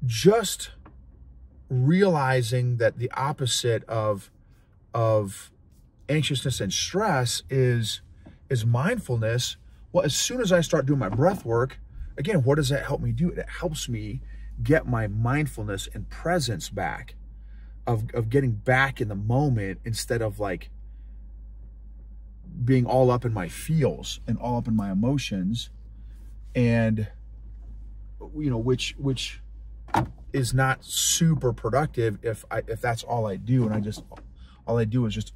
just realizing that the opposite of anxiousness and stress is mindfulness. Well, as soon as I start doing my breath work, again, what does that help me do? It helps me get my mindfulness and presence back, of getting back in the moment, instead of like being all up in my feels and all up in my emotions, and which is not super productive if that's all I do, and all I do is just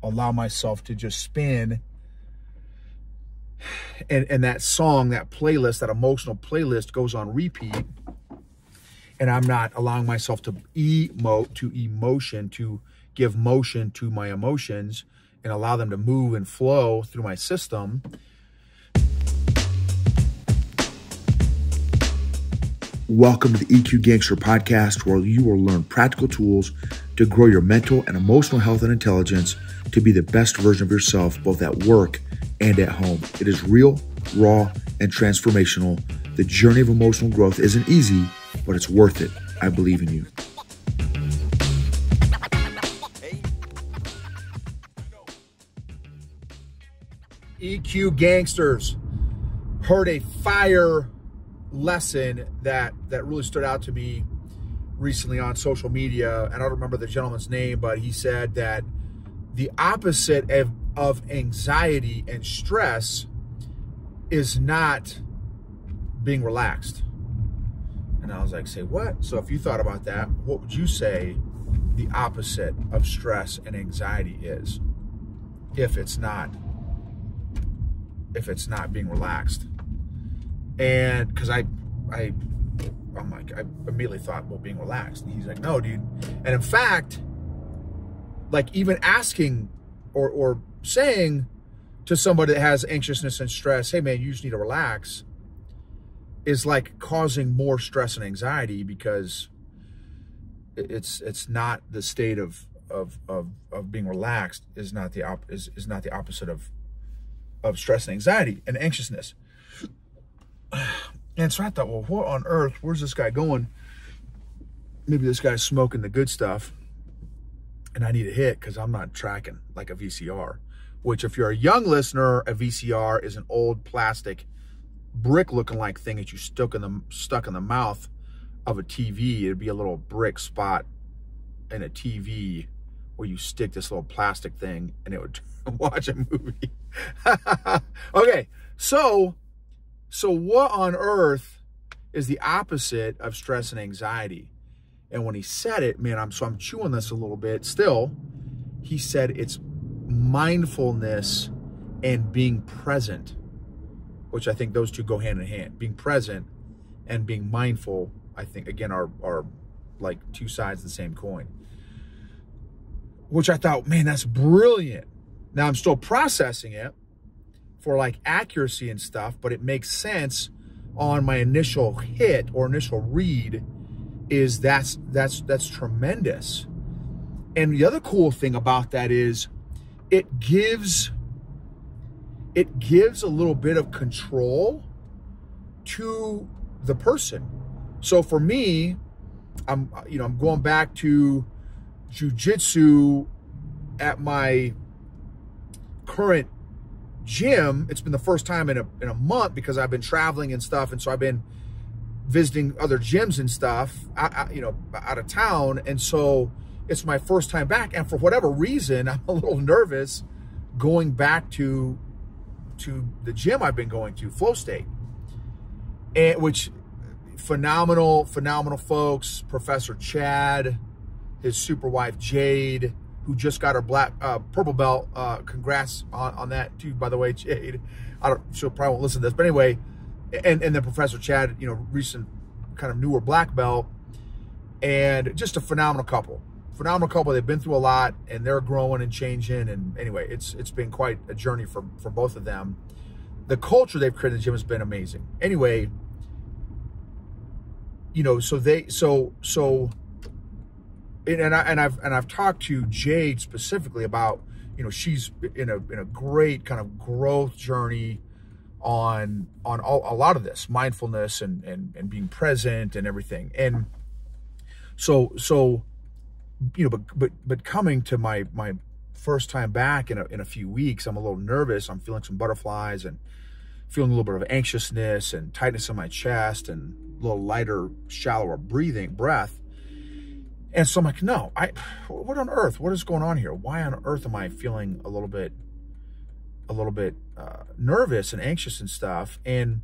allow myself to just spin, and that song, that playlist, that emotional playlist goes on repeat, and I'm not allowing myself to emote, to emotion, to give motion to my emotions and allow them to move and flow through my system. Welcome to the EQ Gangster podcast, where you will learn practical tools to grow your mental and emotional health and intelligence to be the best version of yourself, both at work and at home. It is real, raw, and transformational. The journey of emotional growth isn't easy, but it's worth it. I believe in you. EQ Gangsters, heard a fire lesson that really stood out to me recently on social media, and I don't remember the gentleman's name, but he said that the opposite of anxiety and stress is not being relaxed. And I was like, say what? So if you thought about that, what would you say the opposite of stress and anxiety is, if it's not being relaxed? And because I'm like, I immediately thought, well, being relaxed. And he's like, no, dude. And in fact, like, even asking or saying to somebody that has anxiousness and stress, hey man, you just need to relax, is like causing more stress and anxiety, because it's not the state of being relaxed is not the opposite of stress and anxiety and anxiousness. And so I thought, well, what on earth, where's this guy going? Maybe this guy's smoking the good stuff and I need a hit because I'm not tracking like a VCR, which, if you're a young listener, a VCR is an old plastic brick looking like thing that you stuck in the mouth of a TV. It'd be a little brick spot in a TV where you stick this little plastic thing and it would watch a movie. Okay, so what on earth is the opposite of stress and anxiety? And when he said it, man, I'm chewing this a little bit still. He said it's mindfulness and being present, which I think those two go hand in hand. Being present and being mindful, I think, again, are like two sides of the same coin. Which I thought, man, that's brilliant. Now I'm still processing it for like accuracy and stuff, but it makes sense on my initial hit or initial read. Is that's tremendous. And the other cool thing about that is it gives a little bit of control to the person. So for me, I'm going back to jiu-jitsu at my current gym. It's been the first time in a month because I've been traveling and stuff, and so I've been visiting other gyms and stuff out of town, and so it's my first time back, and for whatever reason I'm a little nervous going back to the gym I've been going to, Flow State, and which phenomenal folks. Professor Chad, his super wife Jade, who just got her purple belt. Congrats on that too, by the way, Jade. She'll probably won't listen to this, but anyway. And then Professor Chad, recent kind of newer black belt, and just a phenomenal couple. They've been through a lot, and they're growing and changing. And anyway, it's been quite a journey for both of them. The culture they've created in the gym has been amazing. Anyway, I've talked to Jade specifically about, she's in a great kind of growth journey on a lot of this mindfulness and being present and everything. And So, you know, but coming to my first time back in a few weeks, I'm a little nervous. I'm feeling some butterflies and feeling a little bit of anxiousness and tightness in my chest and a little lighter, shallower breath. And so I'm like, no, what on earth? What is going on here? Why on earth am I feeling a little bit nervous and anxious and stuff? And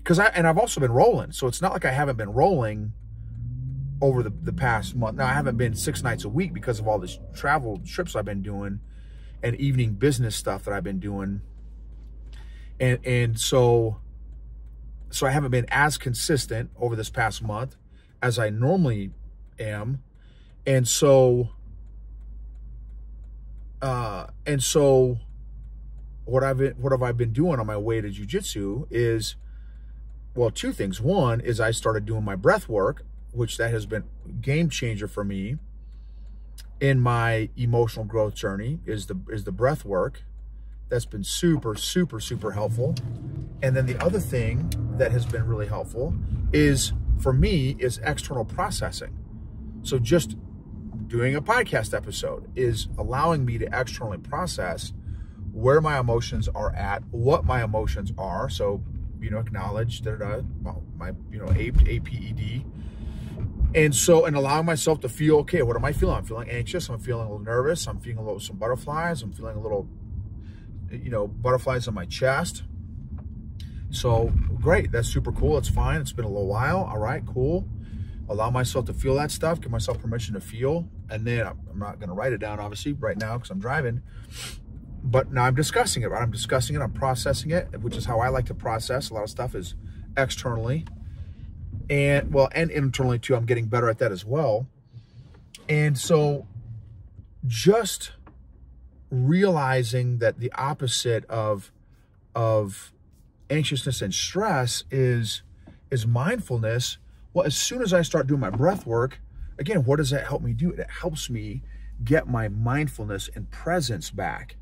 I've also been rolling. So it's not like I haven't been rolling over the past month. Now, I haven't been 6 nights a week because of all this travel trips I've been doing and evening business stuff that I've been doing. And so I haven't been as consistent over this past month as I normally am. And so what have I been doing on my way to jiu-jitsu is, well, 2 things. One is I started doing my breath work, which that has been a game changer for me in my emotional growth journey, is the breath work. That's been super, super, super helpful. And then the other thing that has been really helpful is, for me, is external processing. So just doing a podcast episode is allowing me to externally process where my emotions are at, what my emotions are. So, you know, acknowledge my, you know, APED. And allowing myself to feel, okay, what am I feeling? I'm feeling anxious. I'm feeling a little nervous. I'm feeling some butterflies. I'm feeling a little, you know, butterflies on my chest. So great. That's super cool. It's fine. It's been a little while. All right, cool. Allow myself to feel that stuff. Give myself permission to feel. And then I'm not going to write it down, obviously, right now because I'm driving. But now I'm discussing it, right? I'm discussing it. I'm processing it, which is how I like to process. A lot of stuff is externally. And internally too. I'm getting better at that as well. And so just realizing that the opposite of anxiousness and stress is mindfulness. Well, as soon as I start doing my breath work, again, what does that help me do? It helps me get my mindfulness and presence back,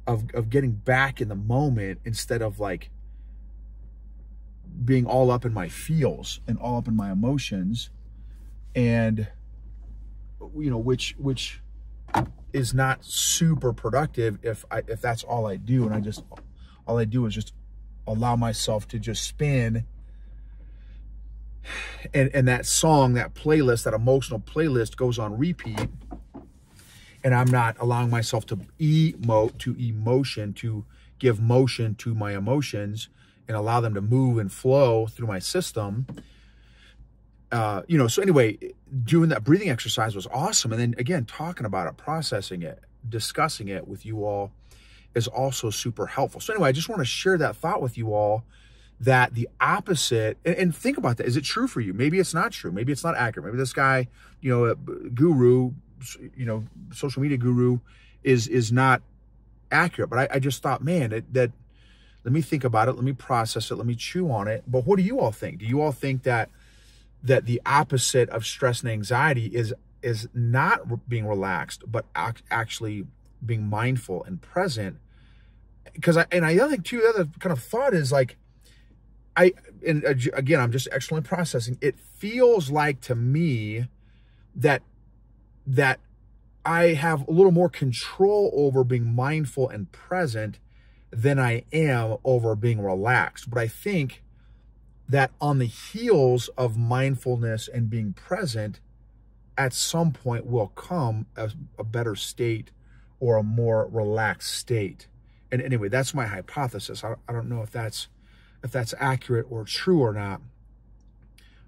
of getting back in the moment instead of like being all up in my feels and all up in my emotions, and you know, which is not super productive if that's all I do, and all I do is just allow myself to just spin, and that song, that playlist, that emotional playlist goes on repeat, and I'm not allowing myself to emote, to give motion to my emotions and allow them to move and flow through my system. You know, so anyway, doing that breathing exercise was awesome. And then again, talking about it, processing it, discussing it with you all is also super helpful. So anyway, I just want to share that thought with you all, that the opposite, and think about that. Is it true for you? Maybe it's not true. Maybe it's not accurate. Maybe this guy, you know, guru, you know, social media guru is not accurate. But I just thought, man, let me think about it. Let me process it. Let me chew on it. But what do you all think? Do you all think that the opposite of stress and anxiety is not being relaxed, but actually being mindful and present? Because the other thing too, the other kind of thought is like, again, I'm just externally processing. It feels like to me that I have a little more control over being mindful and present than I am over being relaxed. But I think that on the heels of mindfulness and being present, at some point will come a better state or a more relaxed state. And anyway, that's my hypothesis. I don't know if that's accurate or true or not.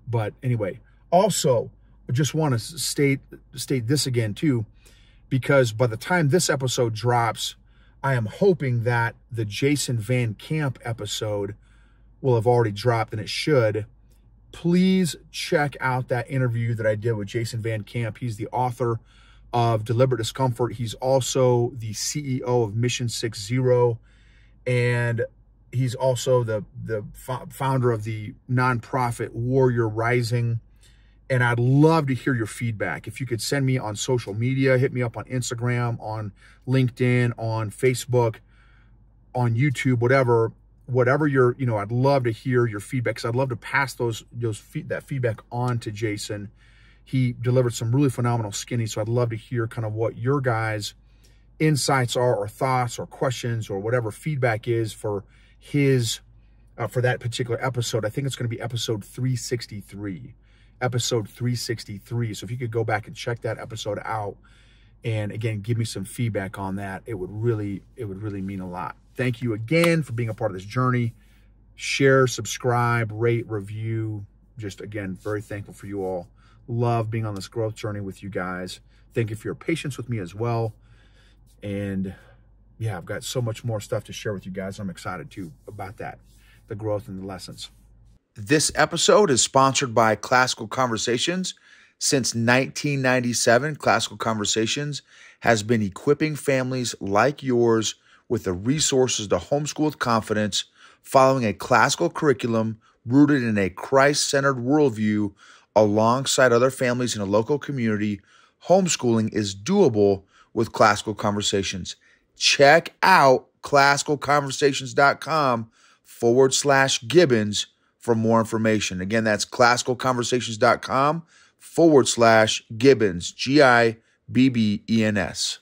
But anyway, also, I just want to state this again too, because by the time this episode drops, I am hoping that the Jason Van Camp episode will have already dropped, and it should. Please check out that interview that I did with Jason Van Camp. He's the author of Deliberate Discomfort. He's also the CEO of Mission 6.0, and he's also the founder of the nonprofit Warrior Rising. And I'd love to hear your feedback. If you could send me on social media, hit me up on Instagram, on LinkedIn, on Facebook, on YouTube, whatever you're, I'd love to hear your feedback, because I'd love to pass that feedback on to Jason He delivered some really phenomenal skinny. So I'd love to hear kind of what your guys' insights are, or thoughts, or questions, or whatever feedback is for his, for that particular episode. I think it's going to be episode 363. Episode 363. So if you could go back and check that episode out, and again, give me some feedback on that, it would really mean a lot. Thank you again for being a part of this journey. Share, subscribe, rate, review. Just again, very thankful for you all. Love being on this growth journey with you guys. Thank you for your patience with me as well. And yeah, I've got so much more stuff to share with you guys. I'm excited too about that, the growth and the lessons. This episode is sponsored by Classical Conversations. Since 1997, Classical Conversations has been equipping families like yours with the resources to homeschool with confidence, following a classical curriculum rooted in a Christ-centered worldview alongside other families in a local community. Homeschooling is doable with Classical Conversations. Check out classicalconversations.com/Gibbons for more information. Again, that's classicalconversations.com/Gibbons, Gibbens.